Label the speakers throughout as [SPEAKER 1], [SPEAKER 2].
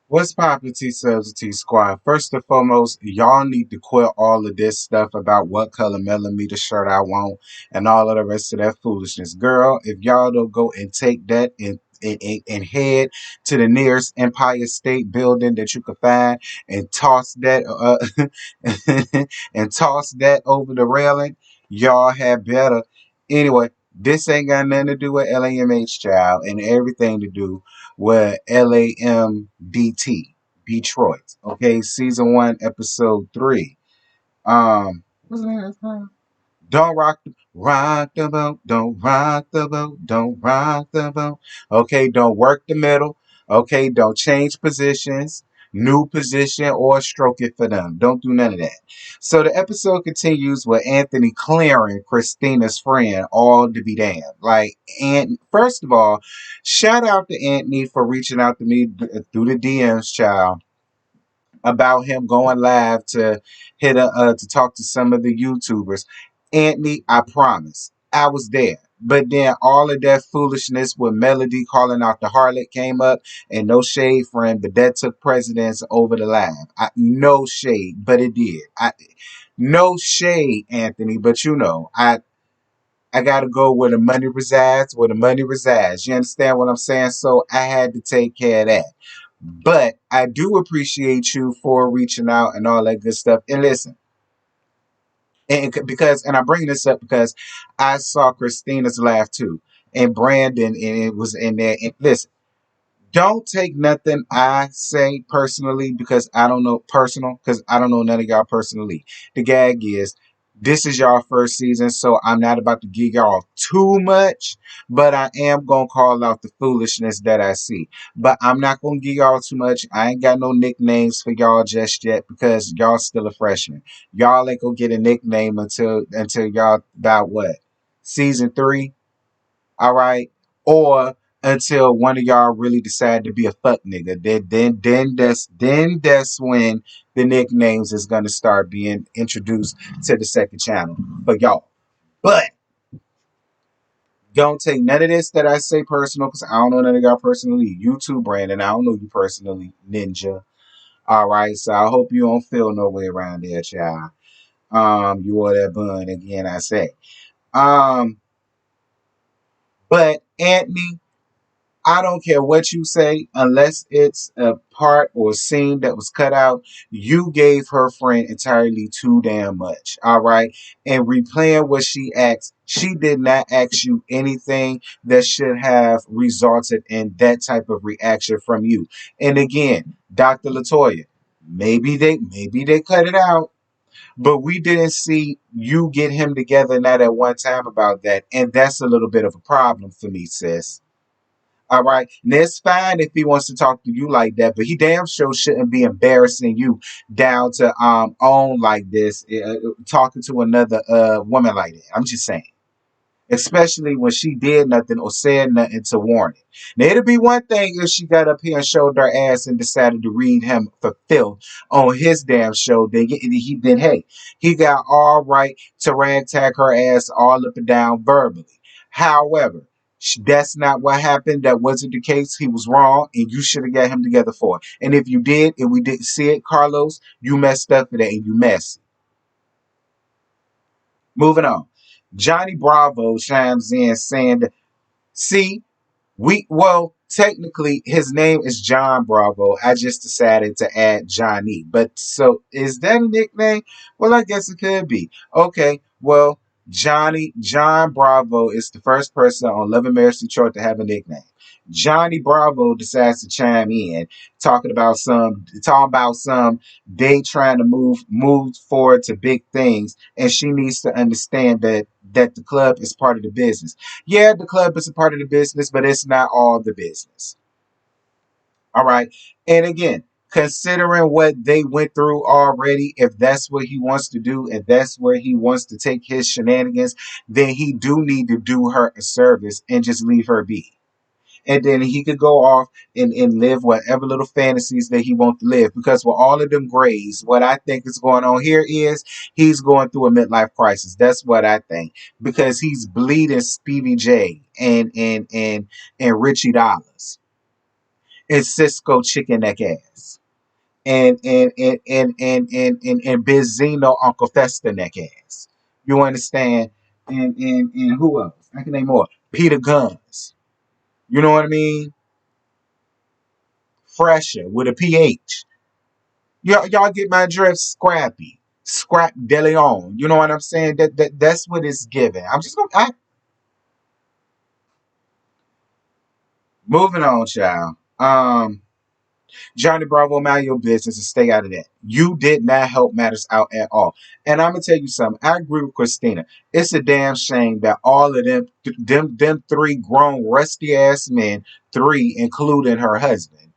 [SPEAKER 1] What's poppin' T Subs and T Squad? First and foremost, y'all need to quit all of this stuff about what color millimeter shirt I want and all of the rest of that foolishness. Girl, if y'all don't go and take that and head to the nearest Empire State Building that you can find and toss that and toss that over the railing, y'all have better. Anyway, this ain't got nothing to do with LAMH child and everything to do with LAMDT, Detroit. Okay, season 1, episode 3. What's the name of that song? Don't rock the boat, don't rock the boat, don't rock the boat. Okay, don't work the middle. Okay, don't change positions, new position, or stroke it for them. Don't do none of that. So the episode continues with Anthony clearing Christina's friend, all to be damned. Like, and first of all, shout out to Anthony for reaching out to me through the DMs, child, about him going live to to talk to some of the YouTubers. Anthony, I promise, I was there. But then all of that foolishness with Melody calling out the harlot came up, and no shade, friend, but that took precedence over the live. No shade, but it did. No shade, Anthony, but I gotta go where the money resides, where the money resides. You understand what I'm saying? So I had to take care of that. But I do appreciate you for reaching out and all that good stuff. And listen, and I bring this up because I saw Christina's laugh too, and Brandon, and it was in there. And listen, don't take nothing I say personally because I don't know personal because I don't know none of y'all personally. The gag is this is y'all first season, so I'm not about to give y'all too much, but I am gonna call out the foolishness that I see. But I'm not gonna give y'all too much. I ain't got no nicknames for y'all just yet because y'all still a freshman. Y'all ain't gonna get a nickname until y'all about what? Season 3? All right, or until one of y'all really decide to be a fuck nigga. Then that's when the nicknames is gonna start being introduced to the second channel for y'all. But don't take none of this that I say personal because I don't know none of y'all personally. You too, Brandon. I don't know you personally, Ninja. All right, so I hope you don't feel no way around there, child. You are that bun again. I say. Um, but Anthony, I don't care what you say, unless it's a part or scene that was cut out. You gave her friend entirely too damn much. All right. And replaying what she asked, she did not ask you anything that should have resulted in that type of reaction from you. And again, Dr. Latoya, maybe they cut it out. But we didn't see you get him together not at one time about that. And that's a little bit of a problem for me, sis. All right. And it's fine if he wants to talk to you like that, but he damn sure shouldn't be embarrassing you down to own like this, talking to another woman like that. I'm just saying. Especially when she did nothing or said nothing to warn it. Now it'd be one thing if she got up here and showed her ass and decided to read him for filth on his damn show. Then hey, he got all right to ragtag her ass all up and down verbally. However, that's not what happened. That wasn't the case. He was wrong, and you should have got him together for it. And if you did, and we didn't see it, Carlos, you messed up for that, and you messed. Moving on. Johnny Bravo chimes in saying that, see, technically his name is John Bravo. I just decided to add Johnny. But so is that a nickname? Well, I guess it could be. Okay, well, John Bravo is the first person on Love and Marriage Detroit to have a nickname. Johnny Bravo decides to chime in, talking about some they trying to move forward to big things, and she needs to understand that the club is part of the business. Yeah, the club is a part of the business, but it's not all the business. All right. And again, considering what they went through already, if that's what he wants to do, and that's where he wants to take his shenanigans, then he do need to do her a service and just leave her be. And then he could go off and live whatever little fantasies that he wants to live. Because with all of them grays, what I think is going on here is he's going through a midlife crisis. That's what I think. Because he's bleeding Stevie J and Richie Dollars. and Cisco chicken neck ass. And Benzino Uncle Fester neck ass. You understand? And who else? I can name more. Peter Guns. You know what I mean? Fresher with a PH. Y'all get my drift. Scrappy. Scrap De Leon. You know what I'm saying? That's what it's giving. I'm just gonna moving on, child. Johnny Bravo, mind your business and stay out of that. You did not help matters out at all. And I'm gonna tell you something. I agree with Christina. It's a damn shame that all of them three grown rusty ass men, three including her husband,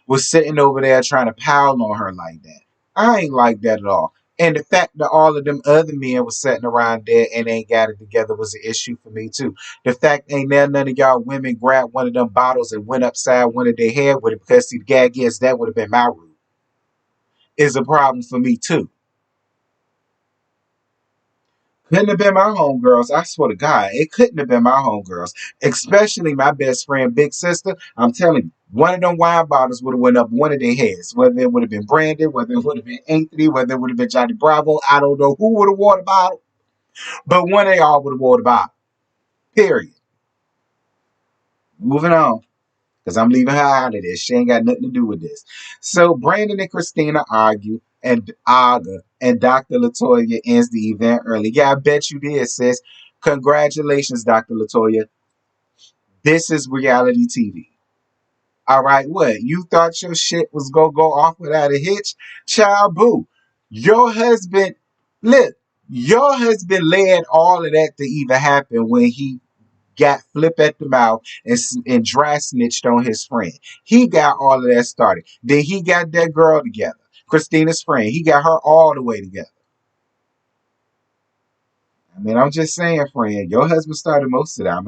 [SPEAKER 1] was sitting over there trying to pile on her like that. I ain't like that at all. And the fact that all of them other men was sitting around there and ain't got it together was an issue for me too. The fact ain't there none of y'all women grabbed one of them bottles and went upside one of their head with it because see the gag is that would have been my route. Is a problem for me too. Couldn't have been my homegirls. I swear to God, it couldn't have been my homegirls. Especially my best friend, big sister. I'm telling you, one of them wine bottles would have went up one of their heads. Whether it would have been Brandon, whether it would have been Anthony, whether it would have been Johnny Bravo. I don't know who would have wore the bottle, but one of y'all would have wore the bottle. Period. Moving on. Because I'm leaving her out of this. She ain't got nothing to do with this. So Brandon and Christina argue, and Aga and Dr. Latoya ends the event early. Yeah, I bet you did, sis. Congratulations, Dr. Latoya. This is reality TV. All right, what? You thought your shit was gonna go off without a hitch? Child boo. Your husband, look, your husband led all of that to even happen when he got flip at the mouth and dry snitched on his friend. He got all of that started. Then he got that girl together, Christina's friend. He got her all the way together. I mean, I'm just saying, friend, your husband started most of that.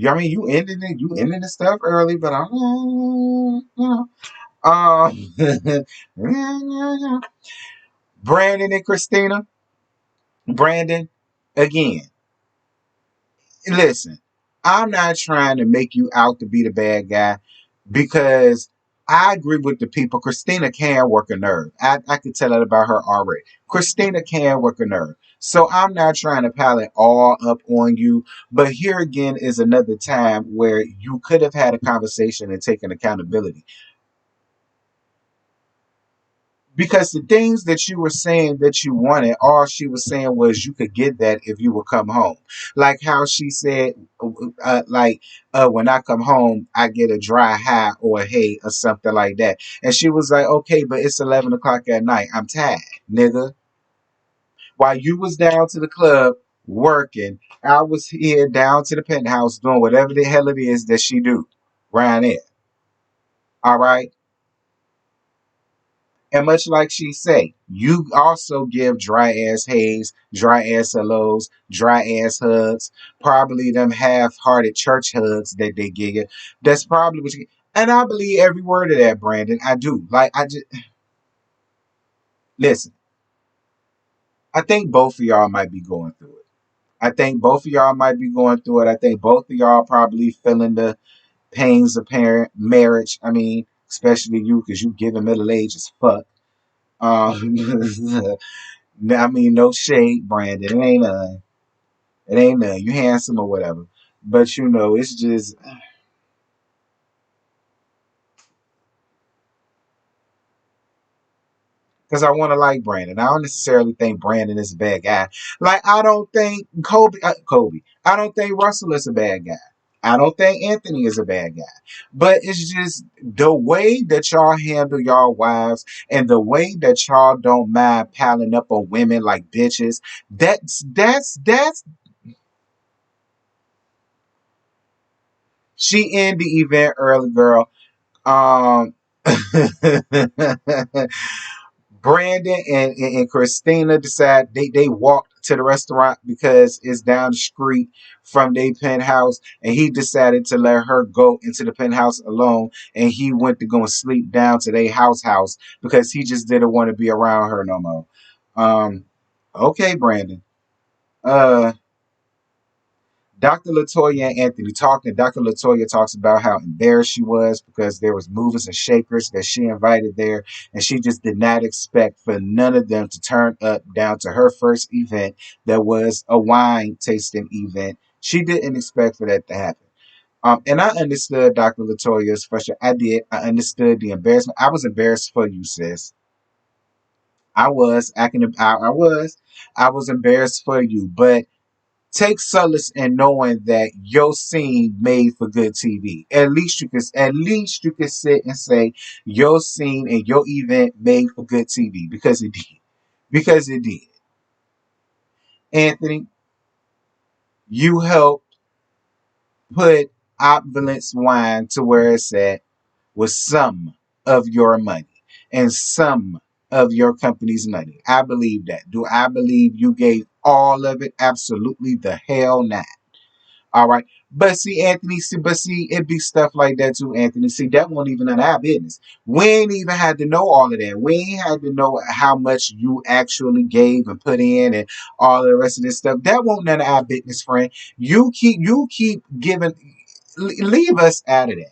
[SPEAKER 1] I mean, you ended the stuff early, but I'm, Brandon and Christina, Brandon, again, listen, I'm not trying to make you out to be the bad guy because I agree with the people. Christina can work a nerve. I could tell that about her already. Christina can work a nerve. So I'm not trying to pile it all up on you. But here again is another time where you could have had a conversation and taken accountability. Because the things that you were saying that you wanted, all she was saying was you could get that if you would come home. Like how she said, when I come home, I get a dry high or a hay or something like that. And she was like, okay, but it's 11 o'clock at night. I'm tired, nigga. While you was down to the club working, I was here down to the penthouse doing whatever the hell it is that she do around there. All right. And much like she say, you also give dry ass haze, dry ass hellos, dry ass hugs, probably them half-hearted church hugs that they give you. That's probably what you. And I believe every word of that, Brandon. I do. Like I just listen. I think both of y'all might be going through it. I think both of y'all might be going through it. I think both of y'all probably feeling the pains of parent marriage. I mean, especially you, because you giving middle age as fuck. Um, I mean, no shade, Brandon. It ain't none. It ain't none. You handsome or whatever. But you know, it's just because I want to like Brandon. I don't necessarily think Brandon is a bad guy. Like I don't think Kobe. I don't think Russell is a bad guy. I don't think Anthony is a bad guy. But it's just the way that y'all handle y'all wives and the way that y'all don't mind piling up on women like bitches. That's she ended the event early, girl. Um, Brandon and Christina decide they walked to the restaurant because it's down the street from their penthouse, and he decided to let her go into the penthouse alone, and he went to go and sleep down to their house because he just didn't want to be around her no more. Um, okay, Brandon. Uh, Dr. Latoya and Anthony talking. Dr. Latoya talks about how embarrassed she was because there was movers and shakers that she invited there, and she just did not expect for none of them to turn up down to her first event that was a wine tasting event. She didn't expect for that to happen. And I understood Dr. Latoya's frustration. I did. I understood the embarrassment. I was embarrassed for you, sis. I was. I was embarrassed for you, but take solace in knowing that your scene made for good TV. At least you can sit and say your scene and your event made for good TV because it did. Because it did. Anthony, you helped put Opulence Wine to where it's at with some of your money and some of your company's money. I believe that. Do I believe you gave all of it? Absolutely the hell not. All right. But see, Anthony, it be stuff like that too, Anthony. See, that won't even none of our business. We ain't even had to know all of that. We ain't had to know how much you actually gave and put in and all the rest of this stuff. That won't none of our business, friend. You keep giving, leave us out of that.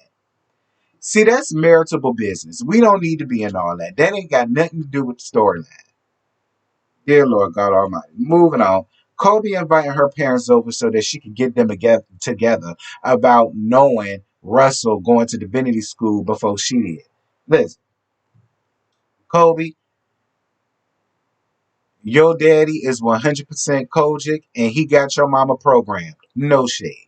[SPEAKER 1] See, that's maritable business. We don't need to be in all that. That ain't got nothing to do with the storyline. Dear Lord God Almighty. Moving on. Kobe invited her parents over so that she could get them together about knowing Russell going to divinity school before she did. Listen, Kobe, your daddy is 100% Kojic and he got your mama programmed. No shade.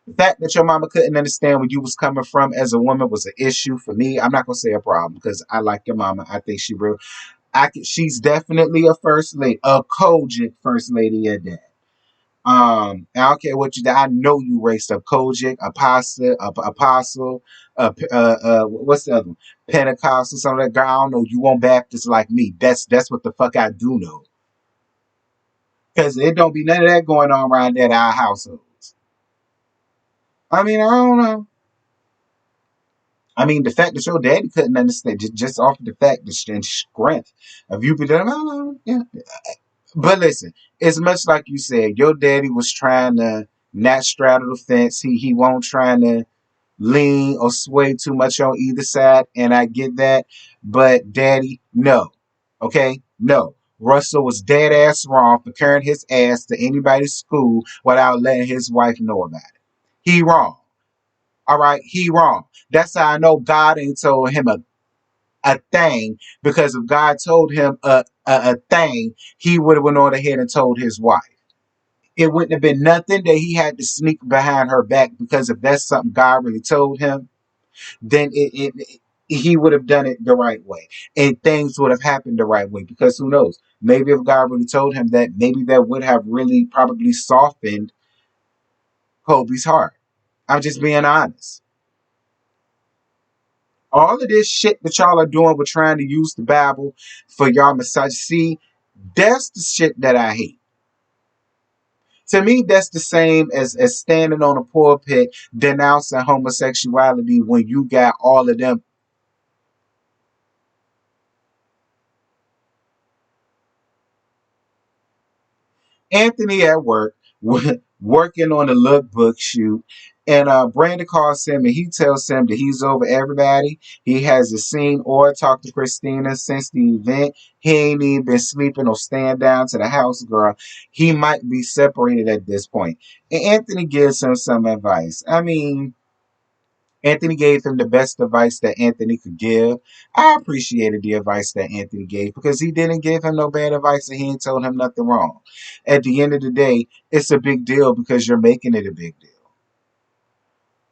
[SPEAKER 1] The fact that your mama couldn't understand where you was coming from as a woman was an issue for me. I'm not gonna say a problem because I like your mama. I think she real. She's definitely a first lady, a Kojic first lady at that. I don't care what you did. I know you raced up Kojic, Apostle, what's the other one? Pentecostal, something like that. Girl, I don't know. You want Baptist like me. That's what the fuck I do know. Because it don't be none of that going on around there at our households. I mean, I don't know. I mean, the fact that your daddy couldn't understand, just off of the fact that strength of you, but I don't know, yeah. But listen, it's much like you said. Your daddy was trying to not straddle the fence. He won't trying to lean or sway too much on either side, and I get that. But daddy, no, okay, no. Russell was dead ass wrong for carrying his ass to anybody's school without letting his wife know about it. He wrong. All right, he wrong. That's how I know God ain't told him a thing, because if God told him a thing, he would have went on ahead and told his wife. It wouldn't have been nothing that he had to sneak behind her back, because if that's something God really told him, then he would have done it the right way, and things would have happened the right way. Because who knows? Maybe if God really told him that, maybe that would have really probably softened Kobe's heart. I'm just being honest. All of this shit that y'all are doing with trying to use the Bible for y'all massage. See, that's the shit that I hate. To me, that's the same as standing on a pulpit denouncing homosexuality when you got all of them. Anthony at work, working on a lookbook shoot, and Brandon calls him and he tells him that he's over everybody. He hasn't seen or talked to Christina since the event. He ain't even been sleeping or staying down to the house girl. He might be separated at this point. And Anthony gives him some advice. I mean, Anthony gave him the best advice that Anthony could give. I appreciated the advice that Anthony gave because he didn't give him no bad advice and he ain't told him nothing wrong. At the end of the day, it's a big deal because you're making it a big deal.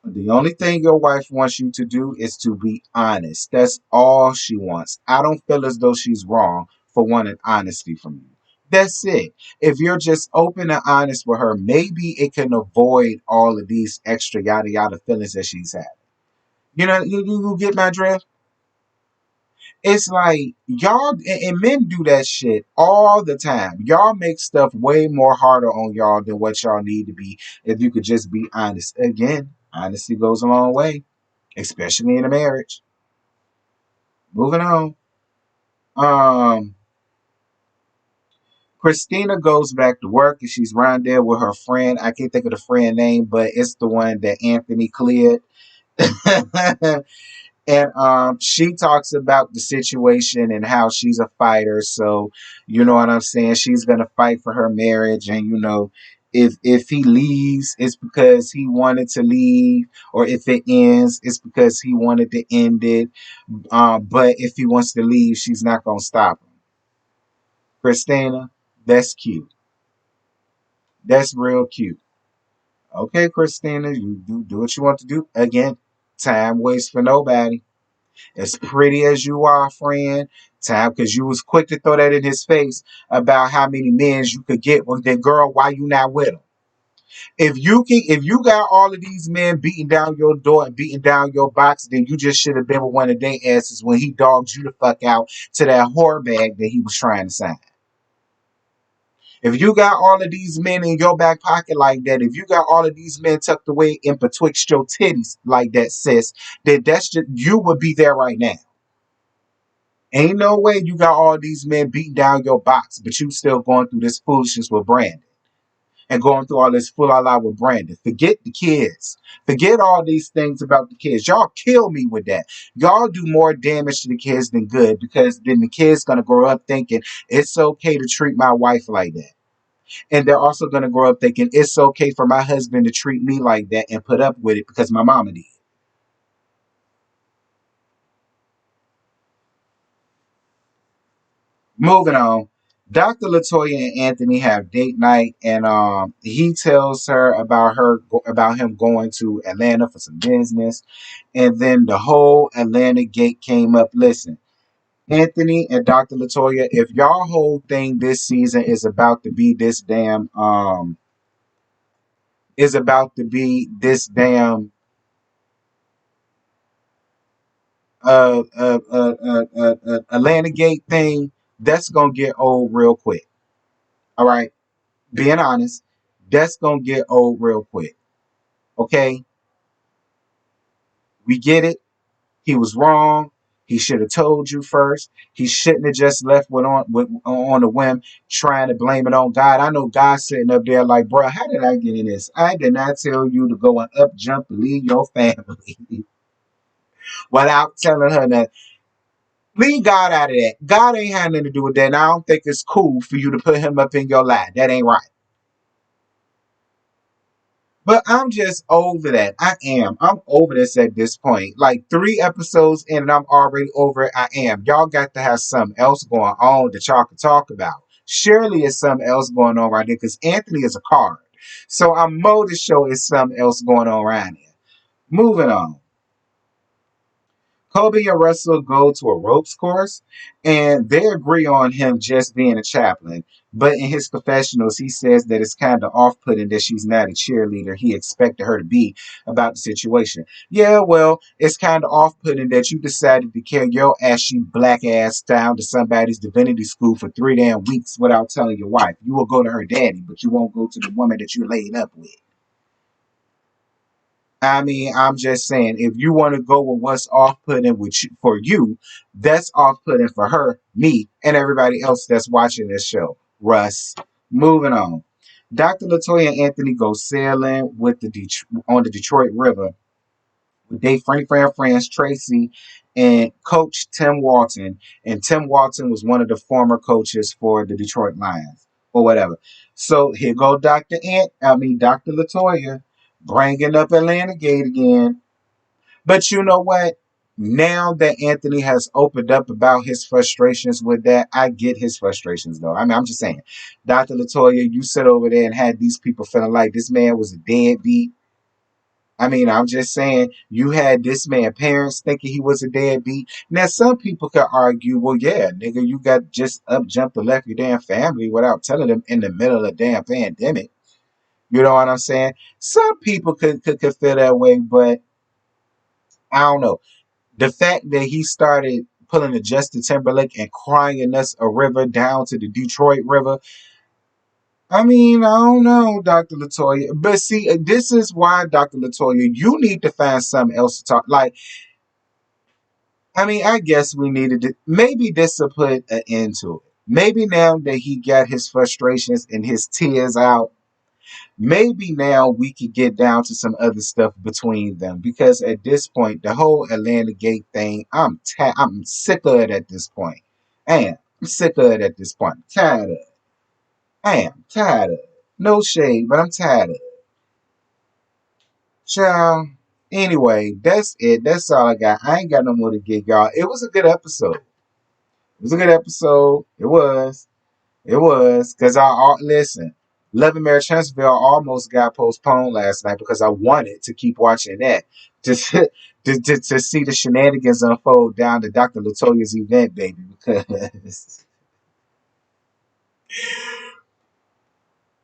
[SPEAKER 1] The only thing your wife wants you to do is to be honest. That's all she wants. I don't feel as though she's wrong for wanting honesty from you. That's it. If you're just open and honest with her, maybe it can avoid all of these extra yada yada feelings that she's had. You know, you get my drift? It's like y'all and men do that shit all the time. Y'all make stuff way more harder on y'all than what y'all need to be if you could just be honest. Again, honesty goes a long way, especially in a marriage. Moving on. Um Christina goes back to work and she's around there with her friend. I can't think of the friend name, but it's the one that Anthony cleared. And she talks about the situation and how she's a fighter. So, you know what I'm saying? She's gonna fight for her marriage, and if he leaves, it's because he wanted to leave, or if it ends, it's because he wanted to end it. But if he wants to leave, she's not gonna stop him. Christina, that's cute. That's real cute. Okay, Christina, you do what you want to do. Again, time waits for nobody. As pretty as you are, friend, time, because you was quick to throw that in his face about how many men you could get. Well, then, girl, why you not with him? If you got all of these men beating down your door and beating down your box, then you just should have been with one of their asses when he dogged you the fuck out to that whore bag that he was trying to sign. If you got all of these men in your back pocket like that, if you got all of these men tucked away in betwixt your titties like that, sis, then that's just you would be there right now. Ain't no way you got all these men beating down your box, but you still going through this foolishness with Brandon and going through all this full out with Brandon. Forget the kids. Forget all these things about the kids. Y'all kill me with that. Y'all do more damage to the kids than good, because then the kids gonna grow up thinking it's okay to treat my wife like that. And they're also gonna grow up thinking it's okay for my husband to treat me like that and put up with it because my mama did. Moving on. Dr. Latoya and Anthony have date night, and he tells her about him going to Atlanta for some business, and then the whole Atlanta gate came up. Listen, Anthony and Dr. Latoya, if y'all whole thing this season is about to be this damn is about to be this damn Atlanta gate thing, that's gonna get old real quick. All right, being honest, that's gonna get old real quick. Okay, we get it. He was wrong. He should have told you first. He shouldn't have just left on a whim, trying to blame it on God. I know God's sitting up there like, bro, how did I get in this? I did not tell you to go and up jump and leave your family without telling her that. Leave God out of that. God ain't had nothing to do with that. And I don't think it's cool for you to put him up in your life. That ain't right. But I'm just over that. I am. I'm over this at this point. Like 3 episodes in and I'm already over it. I am. Y'all got to have something else going on that y'all can talk about. Surely it's something else going on right there, because Anthony is a card. So I'm more to show is something else going on around here. Moving on. Kobe and Russell go to a ropes course, and they agree on him just being a chaplain. But in his confessionals, he says that it's kind of off putting that she's not a cheerleader he expected her to be about the situation. Yeah, well, it's kind of off putting that you decided to carry your ashy black ass down to somebody's divinity school for 3 damn weeks without telling your wife. You will go to her daddy, but you won't go to the woman that you laid up with. I mean, I'm just saying, if you want to go with what's off-putting for you, that's off-putting for her, me, and everybody else that's watching this show. Russ, moving on. Dr. Latoya and Anthony go sailing on the Detroit River with their friends Tracy and Coach Tim Walton. And Tim Walton was one of the former coaches for the Detroit Lions or whatever. So here go Dr. Latoya, bringing up Atlanta Gate again. But you know what? Now that Anthony has opened up about his frustrations with that, I get his frustrations though. I mean, I'm just saying, Dr. Latoya, you sit over there and had these people feeling like this man was a deadbeat. I mean, I'm just saying, you had this man parents thinking he was a deadbeat. Now, some people could argue, well, yeah, nigga, you got just up, jumped, and left your damn family without telling them in the middle of a damn pandemic. You know what I'm saying? Some people could feel that way, but I don't know. The fact that he started pulling a Justin Timberlake and crying us a river down to the Detroit River. I mean, I don't know, Dr. Latoya. But see, this is why, Dr. Latoya, you need to find something else to talk. Like, I mean, I guess we needed it. Maybe this will put an end to it. Maybe now that he got his frustrations and his tears out, maybe now we could get down to some other stuff between them. Because at this point, the whole Atlanta Gate thing, I'm sick of it at this point. I'm sick of it at this point. I'm tired of it. Tired of it. No shade, but I'm tired of it. Child. Anyway, that's it. That's all I got. I ain't got no more to give y'all. It was a good episode. It was a good episode. It was. It was. Because listen, Love and Marriage Huntsville almost got postponed last night because I wanted to keep watching that. To, to see the shenanigans unfold down to Dr. Latoya's event, baby. Because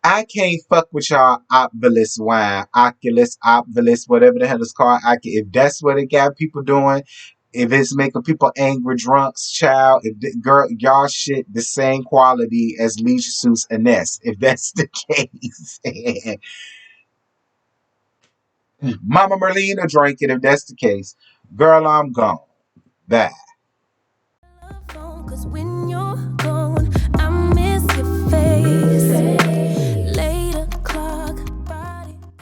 [SPEAKER 1] I can't fuck with y'all Oculus wine, Oculus, whatever the hell it's called. If that's what it got people doing, if it's making people angry drunks, child, if girl, y'all shit the same quality as Leisure Suits and Ness, if that's the case. Mama Merlina drink it if that's the case. Girl, I'm gone. Bye.